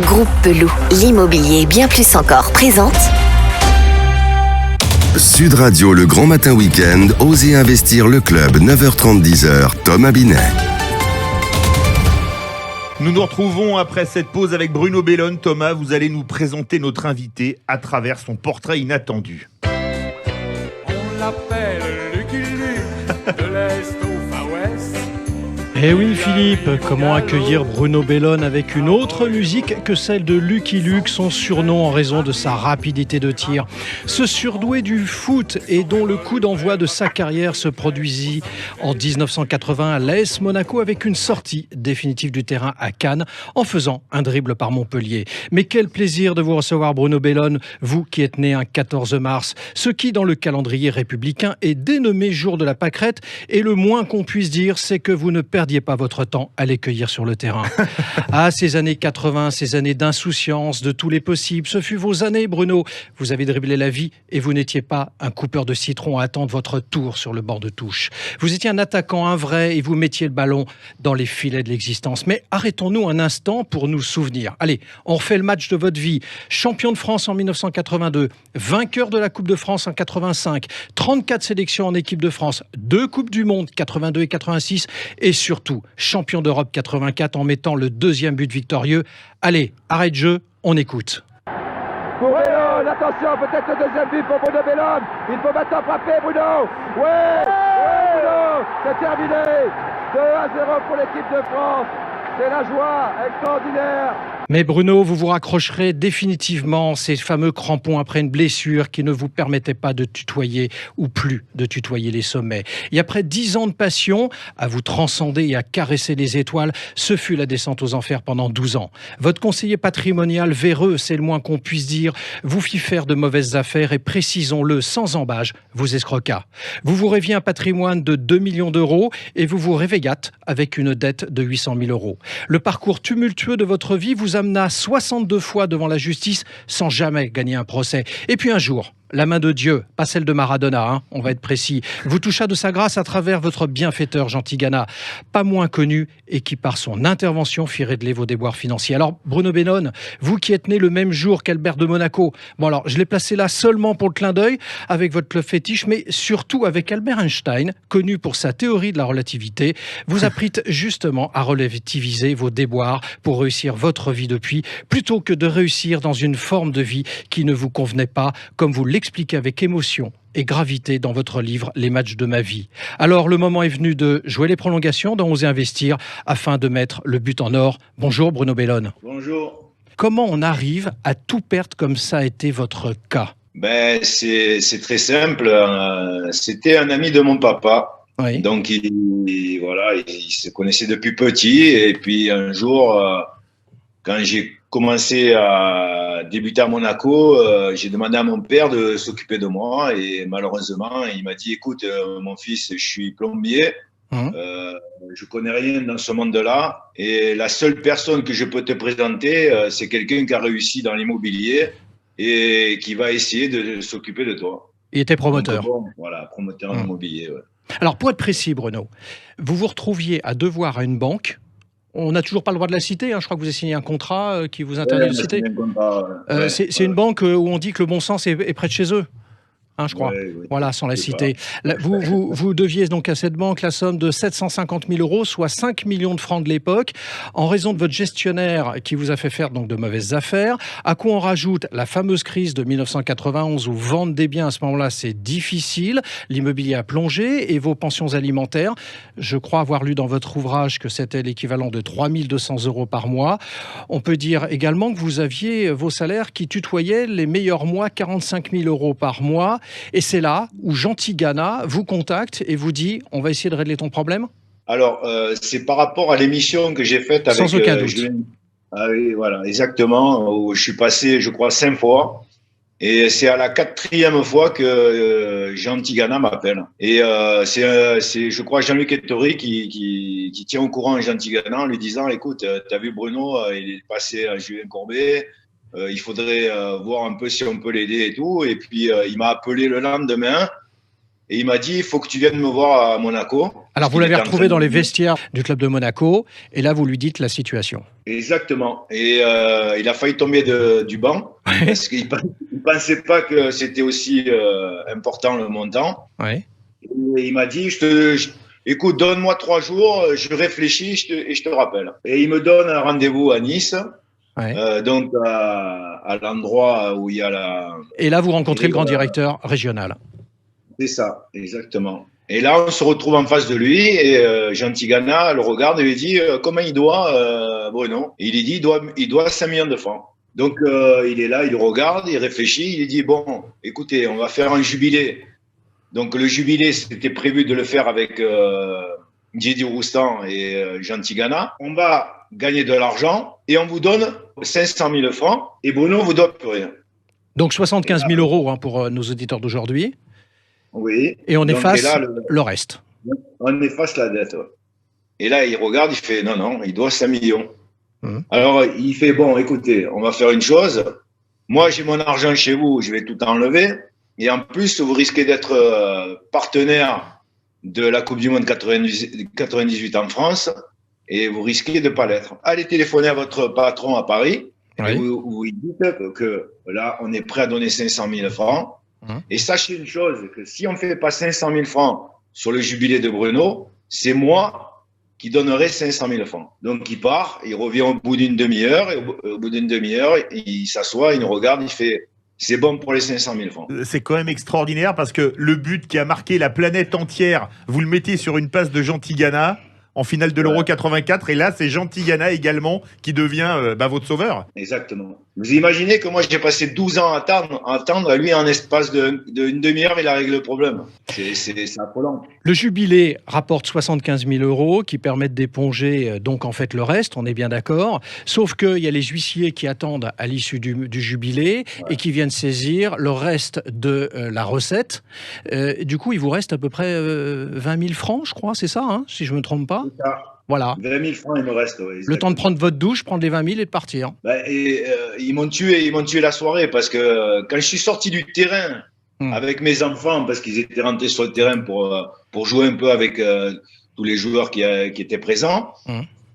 Groupe Peloux, l'immobilier bien plus encore présente. Sud Radio, le grand matin week-end, Osez investir le club, 9h30, 10h, Thomas Binet. Nous nous retrouvons après cette pause avec Bruno Bellone. Thomas, vous allez nous présenter notre invité à travers son portrait inattendu. On l'appelle Lucky Luke, de l'Est au Far West. Eh oui Philippe, comment accueillir Bruno Bellone avec une autre musique que celle de Lucky Luke, son surnom en raison de sa rapidité de tir. Ce surdoué du foot et dont le coup d'envoi de sa carrière se produisit en 1980 à l'AS Monaco avec une sortie définitive du terrain à Cannes en faisant un dribble par Montpellier. Mais quel plaisir de vous recevoir Bruno Bellone, vous qui êtes né un 14 mars, ce qui dans le calendrier républicain est dénommé jour de la pâquerette, et le moins qu'on puisse dire c'est que vous ne perdiez pas votre temps à les cueillir sur le terrain. Ah, ces années 80, ces années d'insouciance, de tous les possibles, ce fut vos années, Bruno. Vous avez dribblé la vie et vous n'étiez pas un coupeur de citron à attendre votre tour sur le bord de touche. Vous étiez un attaquant, un vrai, et vous mettiez le ballon dans les filets de l'existence. Mais arrêtons-nous un instant pour nous souvenir. Allez, on refait le match de votre vie. Champion de France en 1982, vainqueur de la Coupe de France en 85, 34 sélections en équipe de France, 2 Coupes du Monde, 82 et 86, et surtout champion d'Europe 84 en mettant le 2e but victorieux. Allez, arrête jeu, on écoute. Pour Bellone, attention, peut-être le 2e but pour Bruno Bellone. Il faut maintenant frapper, Bruno. Ouais, Bruno, c'est terminé. 2-0 pour l'équipe de France. C'est la joie extraordinaire. Mais Bruno, vous vous raccrocherez définitivement ces fameux crampons après une blessure qui ne vous permettait pas de tutoyer ou plus de tutoyer les sommets. Et après 10 ans de passion, à vous transcender et à caresser les étoiles, ce fut la descente aux enfers pendant 12 ans. Votre conseiller patrimonial véreux, c'est le moins qu'on puisse dire, vous fit faire de mauvaises affaires et précisons-le sans embâge, vous escroqua. Vous vous rêviez un patrimoine de 2 millions d'euros et vous vous réveillâtes avec une dette de 800 000 euros. Le parcours tumultueux de votre vie vous amena 62 fois devant la justice sans jamais gagner un procès. Et puis un jour, la main de Dieu, pas celle de Maradona, on va être précis, vous toucha de sa grâce à travers votre bienfaiteur Jean Tigana, pas moins connu et qui par son intervention fit régler vos déboires financiers. Alors Bruno Bellone, vous qui êtes né le même jour qu'Albert de Monaco, bon alors je l'ai placé là seulement pour le clin d'œil avec votre club fétiche, mais surtout avec Albert Einstein, connu pour sa théorie de la relativité, vous apprîtes justement à relativiser vos déboires pour réussir votre vie depuis, plutôt que de réussir dans une forme de vie qui ne vous convenait pas, comme vous l'expliquez avec émotion et gravité dans votre livre « Les matchs de ma vie ». Alors, le moment est venu de jouer les prolongations dans Osez investir afin de mettre le but en or. Bonjour Bruno Bellone. Bonjour. Comment on arrive à tout perdre comme ça a été votre cas ? C'est très simple. C'était un ami de mon papa. Oui. Donc, il se connaissait depuis petit. Et puis, un jour, quand j'ai commencé à débuter à Monaco, j'ai demandé à mon père de s'occuper de moi. Et malheureusement, il m'a dit, écoute, mon fils, je suis plombier. Je connais rien dans ce monde-là. Et la seule personne que je peux te présenter, c'est quelqu'un qui a réussi dans l'immobilier et qui va essayer de s'occuper de toi. Il était promoteur. Donc, bon, voilà, promoteur immobilier. Ouais. Alors, pour être précis, Bruno, vous vous retrouviez à devoir à une banque. On n'a toujours pas le droit de la citer. Je crois que vous avez signé un contrat qui vous interdit de citer. C'est une banque où on dit que le bon sens est près de chez eux. Je crois. Oui. Voilà, sans la citer. Vous deviez donc à cette banque la somme de 750 000 euros, soit 5 millions de francs de l'époque, en raison de votre gestionnaire qui vous a fait faire donc de mauvaises affaires. À quoi on rajoute la fameuse crise de 1991 où vendre des biens à ce moment-là, c'est difficile. L'immobilier a plongé et vos pensions alimentaires. Je crois avoir lu dans votre ouvrage que c'était l'équivalent de 3 200 euros par mois. On peut dire également que vous aviez vos salaires qui tutoyaient les meilleurs mois, 45 000 euros par mois. Et c'est là où Jean Tigana vous contacte et vous dit « On va essayer de régler ton problème ». Alors, c'est par rapport à l'émission que j'ai faite avec… Sans aucun doute. Ah oui, voilà, exactement. Où je suis passé, je crois, 5 fois. Et c'est à la 4e fois que Jean Tigana m'appelle. Et c'est, je crois, Jean-Luc Ettori qui tient au courant Jean Tigana en lui disant « Écoute, t'as vu Bruno, il est passé à Julien Courbet. Il faudrait voir un peu si on peut l'aider et tout. » Et puis, il m'a appelé le lendemain et il m'a dit, il faut que tu viennes me voir à Monaco. Alors, vous l'avez retrouvé dans les vestiaires du club de Monaco, et là, vous lui dites la situation. Exactement. Et il a failli tomber du banc, parce qu'il ne pensait pas que c'était aussi important le montant. Ouais. Et il m'a dit, écoute, donne-moi 3 jours, je réfléchis et je te rappelle. Et il me donne un rendez-vous à Nice, donc à l'endroit où il y a la... Et là, vous rencontrez le grand directeur régional. C'est ça, exactement. Et là, on se retrouve en face de lui et Jean Tigana le regarde et lui dit comment il doit, Bruno. Et il lui dit il doit 5 millions de francs. Donc, il est là, il regarde, il réfléchit, il dit bon, écoutez, on va faire un jubilé. Donc, le jubilé, c'était prévu de le faire avec Didier Roustan et Jean Tigana. On va gagner de l'argent et on vous donne 500 000 francs et Bruno vous donne plus rien. Donc, 75 000 euros pour nos auditeurs d'aujourd'hui. Oui. Et on efface le reste. On efface la dette. Ouais. Et là, il regarde, il fait non, il doit 5 millions. Alors, il fait bon, écoutez, on va faire une chose. Moi, j'ai mon argent chez vous, je vais tout enlever. Et en plus, vous risquez d'être partenaire de la Coupe du Monde 98 en France et vous risquez de ne pas l'être. Allez téléphoner à votre patron à Paris. Et vous lui dites que là, on est prêt à donner 500 000 francs. Et sachez une chose, que si on ne fait pas 500 000 francs sur le jubilé de Bruno, c'est moi qui donnerai 500 000 francs. Donc il part, il revient au bout d'une demi-heure, et au bout d'une demi-heure, il s'assoit, il nous regarde, il fait « c'est bon pour les 500 000 francs ». C'est quand même extraordinaire parce que le but qui a marqué la planète entière, vous le mettez sur une passe de Jean Tigana en finale de l'Euro 84, et là c'est Jean Tigana également qui devient votre sauveur. Exactement. Vous imaginez que moi j'ai passé 12 ans à attendre, et lui en espace d'une demi-heure il a réglé le problème. C'est affolant. Le jubilé rapporte 75 000 euros qui permettent d'éponger donc en fait le reste, on est bien d'accord. Sauf qu'il y a les huissiers qui attendent à l'issue du jubilé et qui viennent saisir le reste de la recette. Du coup, il vous reste à peu près 20 000 francs, je crois, c'est ça, hein, si je ne me trompe pas. C'est ça. Voilà. 20 000 francs, il me reste. Oui, le temps de prendre votre douche, prendre les 20 000 et de partir. Ils m'ont tué la soirée parce que quand je suis sorti du terrain avec mes enfants, parce qu'ils étaient rentrés sur le terrain pour jouer un peu avec tous les joueurs qui étaient présents,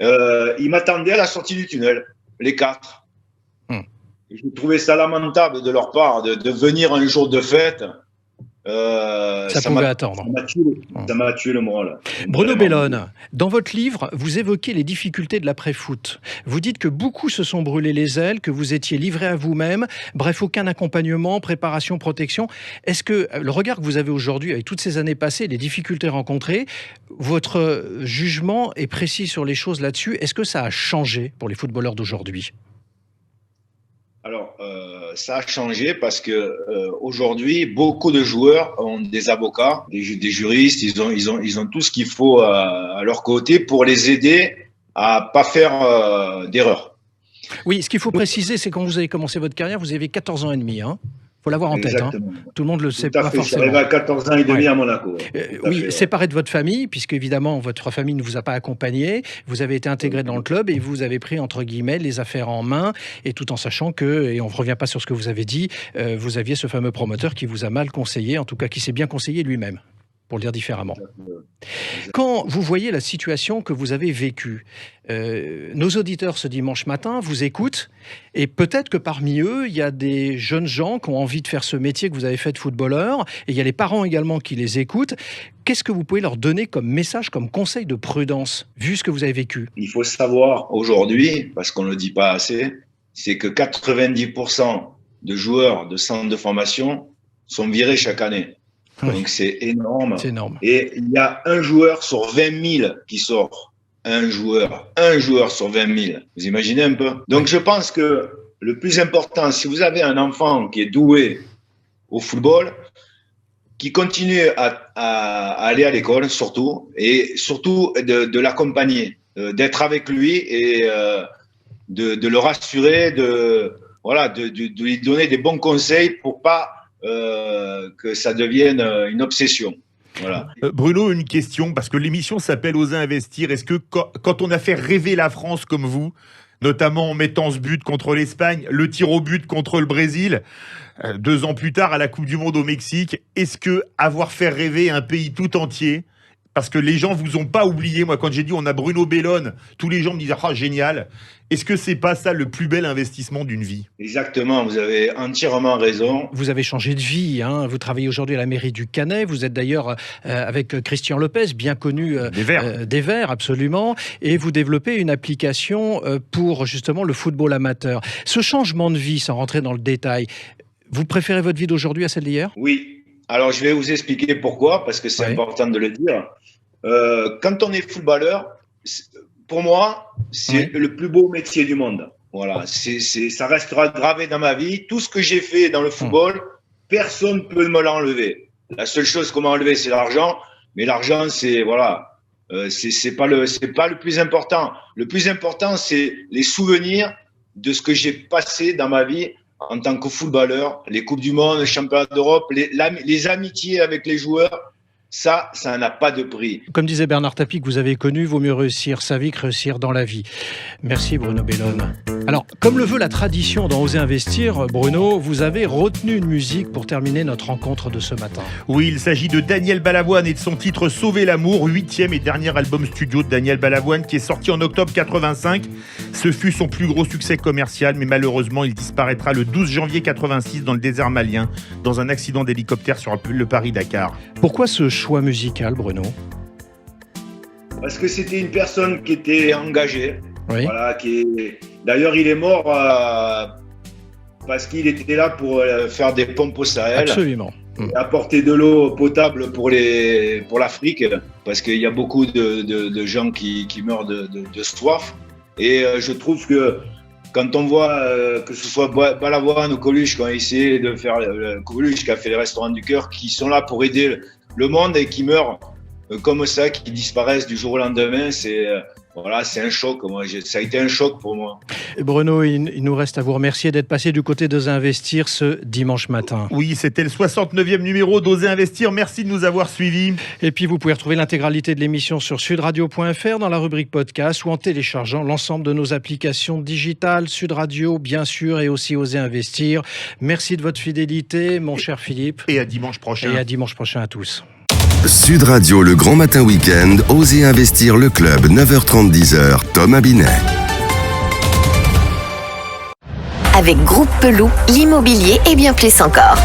ils m'attendaient à la sortie du tunnel, les 4. J'ai trouvé ça lamentable de leur part de venir un jour de fête. Ça pouvait attendre. Ça m'a tué le moral. Bruno Bellone, dans votre livre, vous évoquez les difficultés de l'après-foot. Vous dites que beaucoup se sont brûlés les ailes, que vous étiez livré à vous-même. Bref, aucun accompagnement, préparation, protection. Est-ce que le regard que vous avez aujourd'hui, avec toutes ces années passées, les difficultés rencontrées, votre jugement est précis sur les choses là-dessus? Est-ce que ça a changé pour les footballeurs d'aujourd'hui? Alors, ça a changé parce que aujourd'hui, beaucoup de joueurs ont des avocats, des juristes. Ils ont tout ce qu'il faut à leur côté pour les aider à pas faire d'erreurs. Oui, ce qu'il faut préciser, c'est quand vous avez commencé votre carrière, vous avez 14 ans et demi. Il faut l'avoir en tête. Tout le monde le sait pas forcément. Je suis arrivé à 14 ans et demi à Monaco. Oui, séparé de votre famille, puisque évidemment votre famille ne vous a pas accompagné. Vous avez été intégré dans le club et vous avez pris entre guillemets les affaires en main, et tout en sachant que, et on ne revient pas sur ce que vous avez dit, vous aviez ce fameux promoteur qui vous a mal conseillé, en tout cas qui s'est bien conseillé lui-même, pour le dire différemment. Quand vous voyez la situation que vous avez vécue, nos auditeurs ce dimanche matin vous écoutent, et peut-être que parmi eux, il y a des jeunes gens qui ont envie de faire ce métier que vous avez fait de footballeur, et il y a les parents également qui les écoutent. Qu'est-ce que vous pouvez leur donner comme message, comme conseil de prudence, vu ce que vous avez vécu? Il faut savoir aujourd'hui, parce qu'on ne le dit pas assez, c'est que 90% de joueurs de centres de formation sont virés chaque année. Donc c'est énorme. C'est énorme. Et il y a un joueur sur 20 000 qui sort. Un joueur sur 20 000. Vous imaginez un peu? Donc je pense que le plus important, si vous avez un enfant qui est doué au football, qui continue à aller à l'école surtout, et surtout de l'accompagner, d'être avec lui et de le rassurer, de lui donner des bons conseils pour pas que ça devienne une obsession. Voilà. Bruno, une question, parce que l'émission s'appelle Oser investir. Est-ce que quand on a fait rêver la France comme vous, notamment en mettant ce but contre l'Espagne, le tir au but contre le Brésil. 2 ans plus tard, à la Coupe du Monde au Mexique, est-ce que avoir fait rêver un pays tout entier, parce que les gens vous ont pas oublié, moi quand j'ai dit on a Bruno Bellone, tous les gens me disaient « Ah, génial !» Est-ce que c'est pas ça le plus bel investissement d'une vie ? Exactement, vous avez entièrement raison. Vous avez changé de vie, hein. Vous travaillez aujourd'hui à la mairie du Canet, vous êtes d'ailleurs avec Christian Lopez, bien connu des Verts, absolument, et vous développez une application pour justement le football amateur. Ce changement de vie, sans rentrer dans le détail, vous préférez votre vie d'aujourd'hui à celle d'hier ? Oui, alors je vais vous expliquer pourquoi, parce que c'est important de le dire. Quand on est footballeur, pour moi, c'est le plus beau métier du monde. Voilà, ça restera gravé dans ma vie. Tout ce que j'ai fait dans le football, personne ne peut me l'enlever. La seule chose qu'on m'a enlevé, c'est l'argent. Mais l'argent, c'est pas le plus important. Le plus important, c'est les souvenirs de ce que j'ai passé dans ma vie en tant que footballeur, les Coupes du Monde, les championnats d'Europe, les amitiés avec les joueurs. Ça n'a pas de prix. Comme disait Bernard Tapie, que vous avez connu, vaut mieux réussir sa vie que réussir dans la vie. Merci Bruno Bellone. Alors, comme le veut la tradition dans Oser Investir, Bruno, vous avez retenu une musique pour terminer notre rencontre de ce matin. Oui, il s'agit de Daniel Balavoine et de son titre Sauver l'amour, 8e et dernier album studio de Daniel Balavoine qui est sorti en octobre 85. Ce fut son plus gros succès commercial, mais malheureusement, il disparaîtra le 12 janvier 86 dans le désert malien, dans un accident d'hélicoptère sur le Paris-Dakar. Pourquoi ce choix musical, Bruno ? Parce que c'était une personne qui était engagée. Oui. Voilà, d'ailleurs, il est mort parce qu'il était là pour faire des pompes au Sahel. Absolument. Et apporter de l'eau potable pour l'Afrique, parce qu'il y a beaucoup de gens qui meurent de soif. Et je trouve que quand on voit que ce soit Balavoine ou Coluche, quand il essaie de faire Coluche qui a fait les restaurants du cœur, qui sont là pour aider le monde et qui meurent comme ça, qui disparaissent du jour au lendemain, c'est un choc. Ça a été un choc pour moi. Bruno, il nous reste à vous remercier d'être passé du côté d'Oser Investir ce dimanche matin. Oui, c'était le 69e numéro d'Oser Investir. Merci de nous avoir suivis. Et puis, vous pouvez retrouver l'intégralité de l'émission sur sudradio.fr dans la rubrique podcast ou en téléchargeant l'ensemble de nos applications digitales, Sud Radio, bien sûr, et aussi Oser Investir. Merci de votre fidélité, mon cher Philippe. Et à dimanche prochain. Et à dimanche prochain à tous. Sud Radio, le grand matin week-end, Oser Investir le club, 9h30, 10h, Tom Abinet. Avec Groupe Peloux, l'immobilier et bien plus encore.